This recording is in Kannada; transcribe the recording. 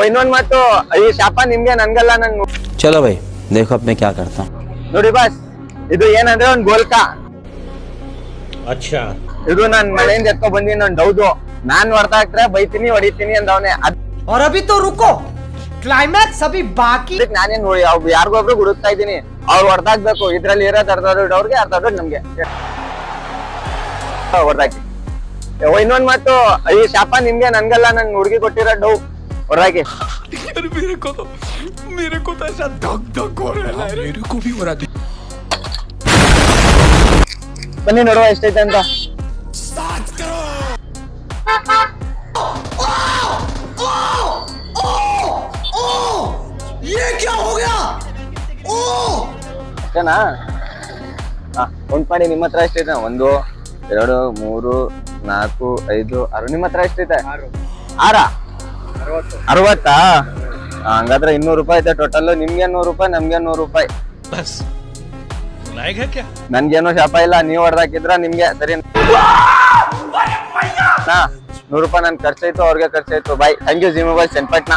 ಇನ್ನೊಂದ್ ಮಾತು ಈ ಶಾಪ ನಿಮ್ಗೆ ನನ್ಗಲ್ಲ ನಂಗ್ चलो भाई देखो अब मैं क्या करता हूँ ನೋಡಿ ಬಾಸ್ ಇದು ಏನಂದ್ರೆ ಒಂದ್ ಗೋಲ್ಕಾ अच्छा ಇದು ನಾನ್ ಮಳೆಯಿಂದ ಎತ್ಕೊ ಬಂದಿನಿ ಒಂದ್ ಹೌದು ನಾನ್ ಹೊಡ್ತಾ ಹಾಕ್ರೆ ಬೈತೀನಿ ಹೊಡಿತೀನಿ ಅಂದವನೆ और अभी तो रुको क्लाइमैक्स अभी बाकी ಅದಕ್ಕೆ ನಾನೇನ್ ನೋಡಿ ಯಾರಿಗೊಬ್ರು ಹುಡುಕ್ತಾ ಇದೀನಿ ಅವ್ರು ಹೊಡ್ದಾಕ್ಬೇಕು ಇದ್ರಲ್ಲಿ ಇರೋದ್ ಅರ್ಧ ದುಡ್ಡು ಅವ್ರಿಗೆ ಅರ್ಧ ದುಡ್ಡು ನಮ್ಗೆ ಹೊಡ್ದಾಕಿ ಇನ್ನೊಂದ್ ಮಾತು ಈ ಶಾಪ ನಿಮ್ಗೆ ನನ್ಗಲ್ಲ ನಂಗ್ ಹುಡುಗಿ ಕೊಟ್ಟಿರೋ ಡೌ ಹೊಡ್ದಾಕಿ मेरे को तो ऐसा धक धक हो रहा है मेरे को भी हो रहा है ಬನ್ನಿ ನೋಡುವ ಎಷ್ಟೈತೆ ಅಂತ ये क्या हो गया ಅಷ್ಟೇನಾ ಕೌಂಟ್ ಮಾಡಿ ನಿಮ್ಮ ಹತ್ರ ಎಷ್ಟೈತೆ 1 2 3 4 5 6 ನಿಮ್ಮ ಹತ್ರ ಎಷ್ಟೈತೆ 6 60 ಹಂಗಾದ್ರೆ 200 ರೂಪಾಯಿ ಐತೆ ಟೋಟಲ್ ನಿಮ್ಗೆ 100 ರೂಪಾಯಿ ನಮ್ಗೆ 100 ರೂಪಾಯಿ बस लाएगा क्या ನನ್ಗೇನೋ ಶಾಪ ಇಲ್ಲ ನೀವ್ ಹೊಡೆದಾಕಿದ್ರ ನಿಮ್ಗೆ ಸರಿ 100 ರೂಪಾಯಿ ನನ್ ಖರ್ಚಾಯ್ತು ಅವ್ರಿಗೆ ಖರ್ಚಾಯ್ತು ಬಾಯ್ ಥ್ಯಾಂಕ್ ಯು ಜಿ ಮೊಬೈಲ್ ಚನ್ನಪಟ್ಟಣ